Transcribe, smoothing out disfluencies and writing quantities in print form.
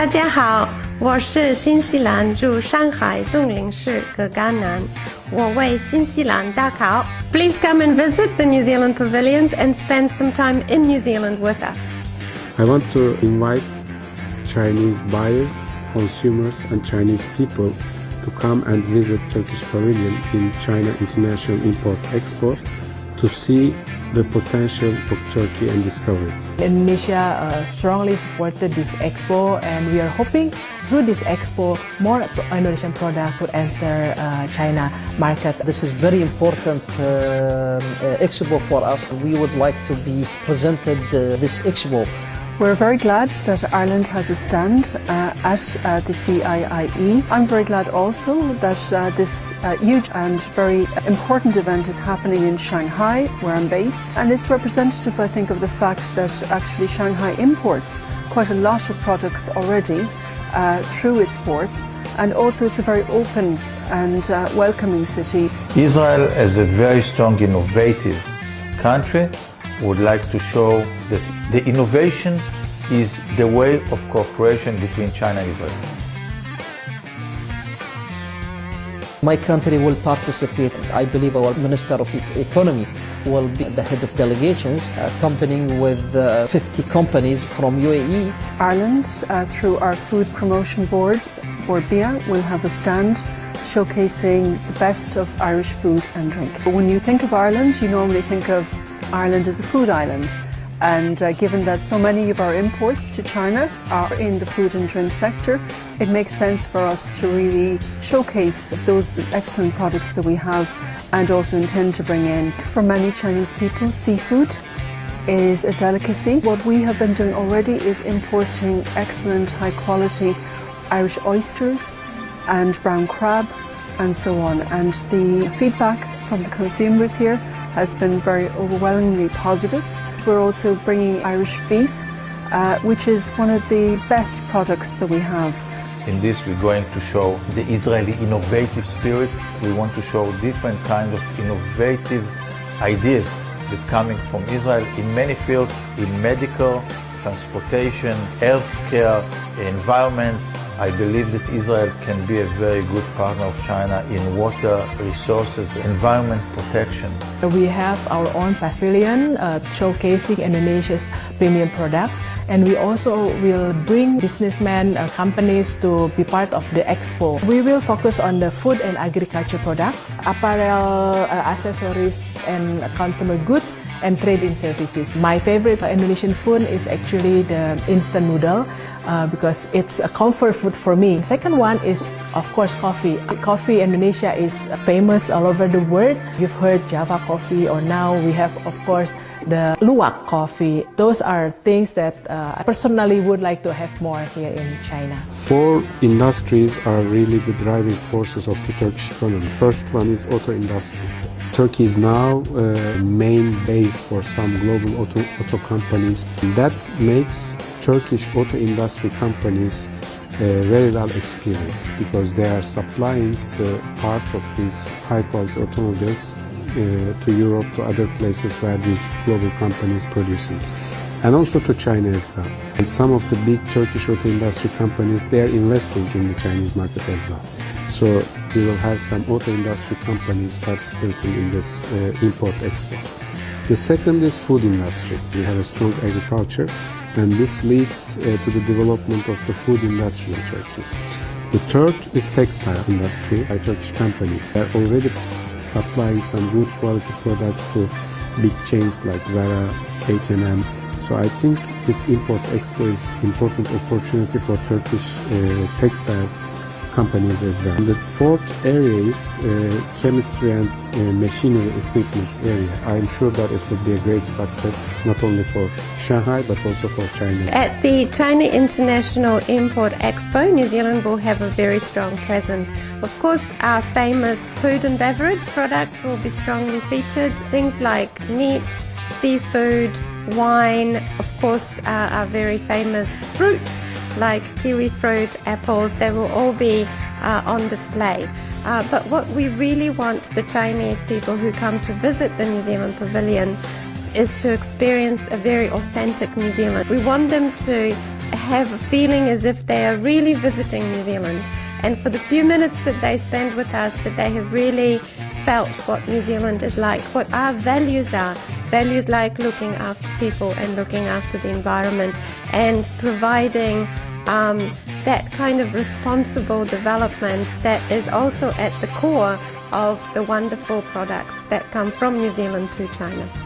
大家好，我是新西兰驻上海总领事葛甘南，我为新西兰打 call. Please come and visit the New Zealand pavilions and spend some time in New Zealand with us. I want to invite Chinese buyers, consumers and Chinese people to come and visit Turkish Pavilion in China International Import Expo to see the potential of Turkey and discover it. Indonesia strongly supported this expo, and we are hoping through this expo more Indonesian product would enter China market. This is very important expo for us. We would like to be presented this expo. We're very glad that Ireland has a stand at the CIIE. I'm very glad also that this huge and very important event is happening in Shanghai, where I'm based. And it's representative, I think, of the fact that actually Shanghai imports quite a lot of products already through its ports. And also it's a very open and welcoming city. Israel, as a very strong, innovative country, would like to show that the innovation is the way of cooperation between China and Israel. My country will participate. I believe our Minister of Economy will be the head of delegations, accompanying with 50 companies from UAE. Ireland, through our Food Promotion Board, BIA, will have a stand showcasing the best of Irish food and drink. But when you think of Ireland, you normally think of Ireland is a food island, and given that so many of our imports to China are in the food and drink sector, it makes sense for us to really showcase those excellent products that we have and also intend to bring in. For many Chinese people, seafood is a delicacy. What we have been doing already is importing excellent high quality Irish oysters and brown crab and so on, and the feedback from the consumers here has been very overwhelmingly positive. We're also bringing Irish beef, which is one of the best products that we have. In this, we're going to show the Israeli innovative spirit. We want to show different kinds of innovative ideas that coming from Israel in many fields, in medical, transportation, healthcare, environment. I believe that Israel can be a very good partner of China in water, resources, environment protection. We have our own pavilion showcasing Indonesia's premium products, and we also will bring businessmen, companies to be part of the expo. We will focus on the food and agriculture products, apparel, accessories and consumer goods, and trade-in services. My favorite Indonesian food is actually the instant noodle, because it's a comfort food for me. Second one is, of course, coffee. Coffee in Indonesia is famous all over the world. You've heard Java coffee, or now we have, of course, the luwak coffee. Those are things that I personally would like to have more here in China. 4 industries are really the driving forces of the Turkish economy. First one is auto industry. Turkey is now a main base for some global auto companies. That makes Turkish auto industry companies very well experienced, because they are supplying the parts of these high quality automobiles to Europe, to other places where these global companies producing, and also to China as well. And some of the big Turkish auto industry companies, they are investing in the Chinese market as well. So we will have some auto industry companies participating in this import expo. The second is food industry. We have a strong agriculture, and this leads to the development of the food industry in Turkey. The third is textile industry by Turkish companies. They are already supplying some good quality products to big chains like Zara, H&M. So I think this import expo is important opportunity for Turkish textile companies as well. And the fourth area is chemistry and machinery equipment area. I'm sure that it will be a great success, not only for Shanghai, but also for China. At the China International Import Expo, New Zealand will have a very strong presence. Of course, our famous food and beverage products will be strongly featured. Things like meat, seafood, wine, of course, our very famous fruit, like kiwi fruit, apples, they will all be on display. But what we really want the Chinese people who come to visit the New Zealand Pavilion is to experience a very authentic New Zealand. We want them to have a feeling as if they are really visiting New Zealand. And for the few minutes that they spend with us, that they have really felt what New Zealand is like, what our values are. Values like looking after people and looking after the environment and providing that kind of responsible development that is also at the core of the wonderful products that come from New Zealand to China.